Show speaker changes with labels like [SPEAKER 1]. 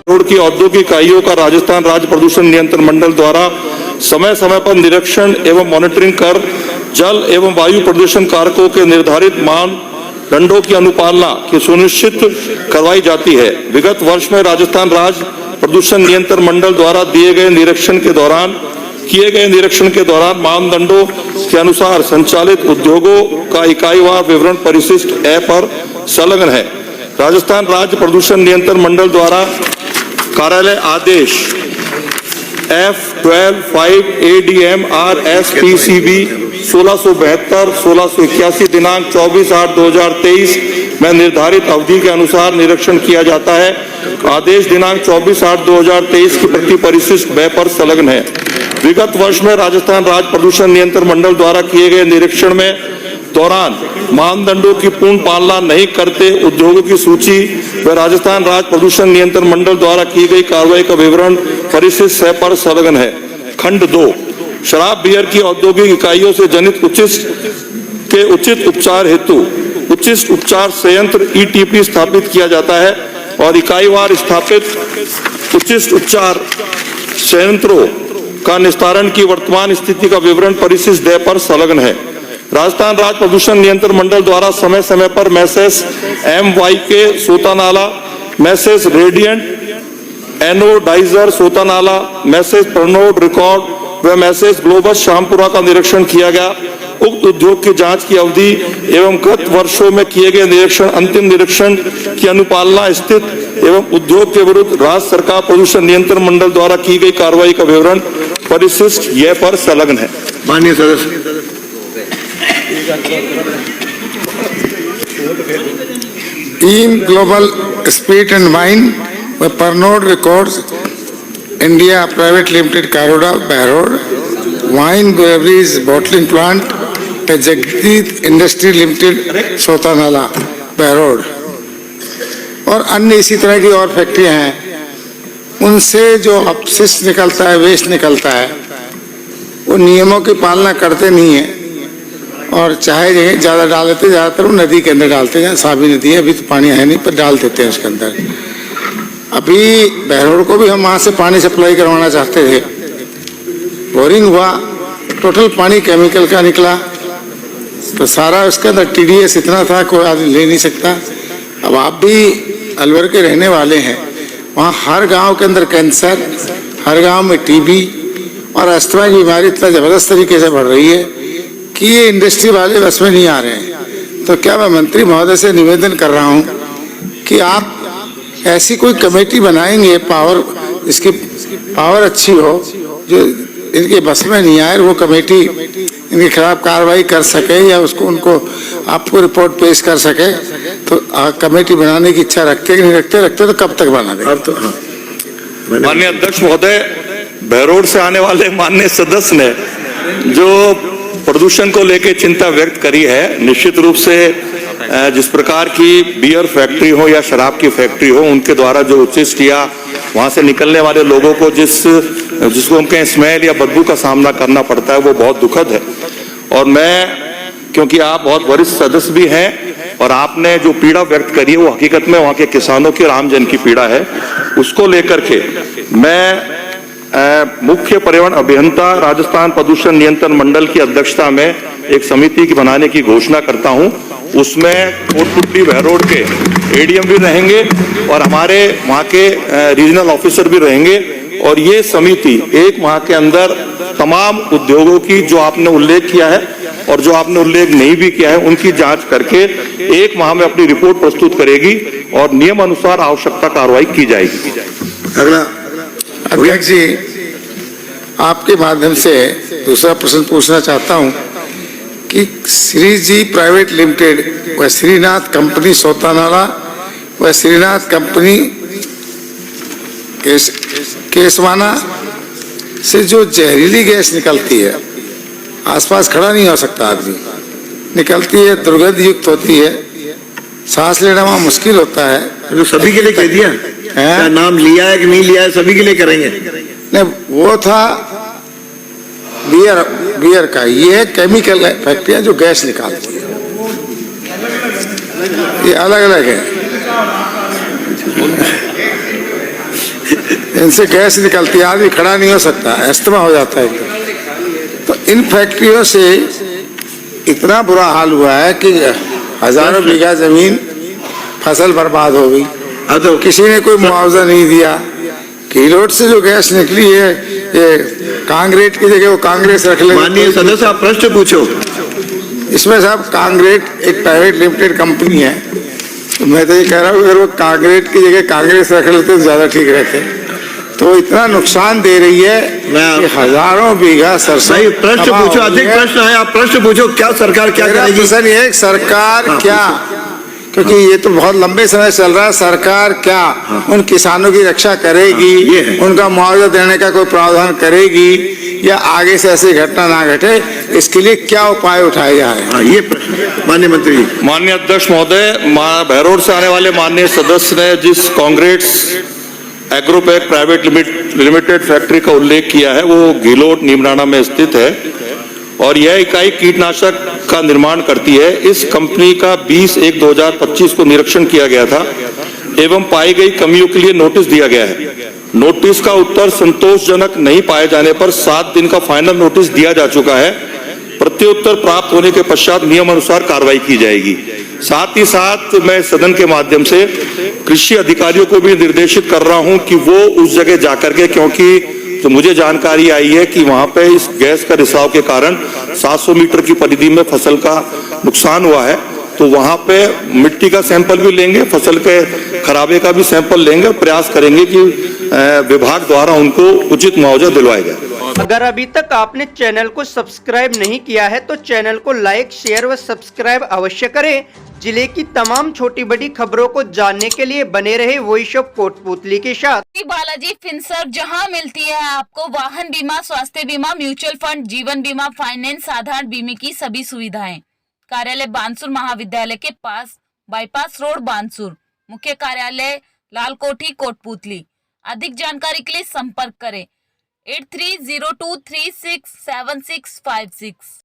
[SPEAKER 1] Road की औद्योगिक इकाइयों का राजस्थान राज्य प्रदूषण नियंत्रण मंडल द्वारा समय समय पर निरीक्षण एवं मॉनिटरिंग कर जल एवं वायु प्रदूषण कारकों के निर्धारित मानदंडों की अनुपालना की सुनिश्चित करवाई जाती है। विगत वर्ष में राजस्थान राज्य प्रदूषण नियंत्रण मंडल द्वारा किए गए निरीक्षण के दौरान मानदंडों के अनुसार संचालित उद्योगों का इकाईवार विवरण परिशिष्ट ए पर संलग्न है। राजस्थान राज्य प्रदूषण नियंत्रण मंडल द्वारा कार्यालय आदेश F12/5 ADM RSPCB 1672-1681 दिनांक 24/8/2023 में निर्धारित अवधि के अनुसार निरीक्षण किया जाता है। आदेश दिनांक 24/8/2023 की प्रति परिशिष्ट व्यय पर संलग्न है। विगत वर्ष में राजस्थान राज्य प्रदूषण नियंत्रण मंडल द्वारा किए गए निरीक्षण में दौरान मानदंडों की पूर्ण पालना नहीं करते उद्योगों की सूची व राजस्थान राज्य प्रदूषण नियंत्रण मंडल द्वारा की गई कार्रवाई का विवरण परिशिष्ट 6 पर संलग्न है। खंड 2 शराब बियर की औद्योगिक इकाइयों से जनित उचित उपचार हेतु उचित उपचार संयंत्र ETP स्थापित किया जाता है और इकाईवार स्थापित उचित उपचार संयंत्रों का निस्तारण की वर्तमान स्थिति का विवरण परिशिष्ट 2 पर संलग्न है। राजस्थान राज्य प्रदूषण नियंत्रण मंडल द्वारा समय समय पर message MYK Sotanala, message radiant anodizer Sotanala, message Pernod Ricard व मैसेज ग्लोबस शामपुरा का निरीक्षण किया गया। उक्त उद्योग की जांच की अवधि एवं गत वर्षों में किए गए निरीक्षण अंतिम निरीक्षण की अनुपालना स्थित एवं उद्योग के विरुद्ध राज्य सरकार प्रदूषण नियंत्रण मंडल द्वारा की गई कार्रवाई का विवरण परिशिष्ट यह पर संलग्न है।
[SPEAKER 2] माननीय सदस्य
[SPEAKER 3] team Global Spirit and Wine व Pernod Ricard India Private Limited Karoda Behror, wine breweries bottling plant Jagdit industry limited Sotanala Behror और अन्य इसी तरह की और फैक्ट्रियां हैं, उनसे जो अपशिष्ट निकलता है, वेस्ट निकलता है, वो नियमों की पालना करते नहीं है और चाहे ज़्यादा डाल देते, ज़्यादातर वो नदी के अंदर डालते हैं। साबी नदी है, अभी तो पानी है नहीं, पर डाल देते हैं उसके अंदर। अभी बहरोड को भी हम वहाँ से पानी सप्लाई करवाना चाहते थे, बोरिंग हुआ, टोटल पानी केमिकल का निकला, तो सारा उसके अंदर TDS इतना था कोई आदमी ले नहीं सकता। अब आप भी अलवर के रहने वाले हैं, वहाँ हर गांव के अंदर कैंसर, हर गांव में TB और अस्थमा की बीमारी इतना ज़बरदस्त तरीके से बढ़ रही है कि ये इंडस्ट्री वाले बस में नहीं आ रहे हैं। तो क्या मैं मंत्री महोदय से निवेदन कर रहा हूँ कि आप ऐसी कोई कमेटी बनाएंगे, इसकी पावर अच्छी हो, जो इनके बस में नहीं आए, वो कमेटी इनके खिलाफ कार्रवाई कर सके या उसको उनको आपको रिपोर्ट पेश कर सके। तो कमेटी बनाने की इच्छा रखते कि नहीं रखते तो कब तक बना दें?
[SPEAKER 1] तो माननीय अध्यक्ष महोदय, बहरोड से आने वाले माननीय सदस्य ने जो प्रदूषण को लेकर चिंता व्यक्त करी है, निश्चित रूप से जिस प्रकार की बियर फैक्ट्री हो या शराब की फैक्ट्री हो, उनके द्वारा जो उचित या वहां से निकलने वाले लोगों को जिसको उनके स्मेल या बदबू का सामना करना पड़ता है, वो बहुत दुखद है। और मैं, क्योंकि आप बहुत वरिष्ठ सदस्य भी हैं और आपने जो पीड़ा व्यक्त करी है वो हकीकत में वहां के किसानों की और आम जन की पीड़ा है, उसको लेकर के मैं मुख्य पर्यावरण अभियंता राजस्थान प्रदूषण नियंत्रण मंडल की अध्यक्षता में एक समिति की बनाने की घोषणा करता हूं। उसमें कोटपुतली बहरोड के ADM भी रहेंगे और हमारे वहाँ के रीजनल ऑफिसर भी रहेंगे और ये समिति एक माह के अंदर तमाम उद्योगों की जो आपने उल्लेख किया है और जो आपने उल्लेख नहीं भी किया है, उनकी जांच करके एक माह में अपनी रिपोर्ट प्रस्तुत करेगी और नियम अनुसार आवश्यकता कार्रवाई की जाएगी।
[SPEAKER 3] अगला अध्यक्ष जी, आपके माध्यम से दूसरा प्रश्न पूछना चाहता हूं कि श्री जी प्राइवेट लिमिटेड व श्रीनाथ कंपनी सोतानाला व श्रीनाथ कंपनी केसवाना से जो जहरीली गैस निकलती है, आसपास खड़ा नहीं हो सकता आदमी, निकलती है, दुर्गंध युक्त होती है, सांस लेना वहाँ मुश्किल होता है।
[SPEAKER 2] तो सभी के लिए कह दिया है, नाम लिया है कि नहीं लिया है, सभी के लिए करेंगे।
[SPEAKER 3] नहीं, वो था बियर का, ये है केमिकल फैक्ट्रियां जो गैस निकालती है, ये अलग अलग है। इनसे गैस निकलती है, आदमी खड़ा नहीं हो सकता, अस्थमा हो जाता है। तो इन फैक्ट्रियों से इतना बुरा हाल हुआ है कि हजारों बीघा जमीन फसल बर्बाद हो गई।
[SPEAKER 2] अब तो
[SPEAKER 3] किसी ने कोई मुआवजा नहीं दिया। कीलोट से जो गैस निकली है, ये कांग्रेट की जगह वो कांग्रेस रख ले।
[SPEAKER 2] माननीय सदस्य आप प्रश्न पूछो।
[SPEAKER 3] इसमें साहब कांग्रेट एक प्राइवेट लिमिटेड कंपनी है, तो मैं तो ये कह रहा हूँ अगर वो कांग्रेट की जगह कांग्रेस रख लेते तो ज्यादा ठीक रहते। तो इतना नुकसान दे रही है कि हजारों बीघा सरसों।
[SPEAKER 2] भाई प्रश्न पूछो, अधिक प्रश्न है, आप प्रश्न पूछो। क्या सरकार क्या करेगी?
[SPEAKER 3] प्रश्न ये है कि सरकार क्या, क्योंकि ये तो बहुत लंबे समय चल रहा है, सरकार क्या उन किसानों की रक्षा करेगी, उनका मुआवजा देने का कोई प्रावधान करेगी, या आगे से ऐसी घटना ना घटे इसके लिए क्या उपाय उठाए जा रहे हैं?
[SPEAKER 2] ये प्रश्न माननीय मंत्री जी।
[SPEAKER 1] माननीय अध्यक्ष महोदय, बहरोड से आने वाले माननीय सदस्य ने जिस कांग्रेस एग्रोपैक प्राइवेट लिमिटेड फैक्ट्री का उल्लेख किया है वो घिलोट नीमराना में स्थित है और यह इकाई कीटनाशक का निर्माण करती है। इस कंपनी का 20/1/2025 को निरीक्षण किया गया था एवं पाई गई कमियों के लिए नोटिस दिया गया है। नोटिस का उत्तर संतोषजनक नहीं पाए जाने पर 7 दिन का फाइनल नोटिस दिया जा चुका है। प्रत्युत्तर प्राप्त होने के पश्चात नियम अनुसार कार्रवाई की जाएगी। साथ ही साथ मैं सदन के माध्यम से कृषि अधिकारियों को भी निर्देशित कर रहा हूं कि वो उस जगह जाकर के, क्योंकि तो मुझे जानकारी आई है कि वहां पे इस गैस का रिसाव के कारण 700 मीटर की परिधि में फसल का नुकसान हुआ है, तो वहां पे मिट्टी का सैंपल भी लेंगे, फसल के खराबे का भी सैंपल लेंगे और प्रयास करेंगे कि विभाग द्वारा उनको उचित मुआवजा दिलवाया जाए।
[SPEAKER 4] अगर अभी तक आपने चैनल को सब्सक्राइब नहीं किया है तो चैनल को लाइक, शेयर व सब्सक्राइब अवश्य करें। जिले की तमाम छोटी बड़ी खबरों को जानने के लिए बने रहे वॉइस ऑफ कोटपुतली के साथ।
[SPEAKER 5] बालाजी फिनसर्व, जहां मिलती है आपको वाहन बीमा, स्वास्थ्य बीमा, म्यूचुअल फंड, जीवन बीमा, फाइनेंस, साधारण बीमे की सभी सुविधाएं। कार्यालय बानसूर महाविद्यालय के पास, बाईपास रोड बानसूर। मुख्य कार्यालय लालकोठी कोटपुतली। अधिक जानकारी के लिए संपर्क करें 8302367656।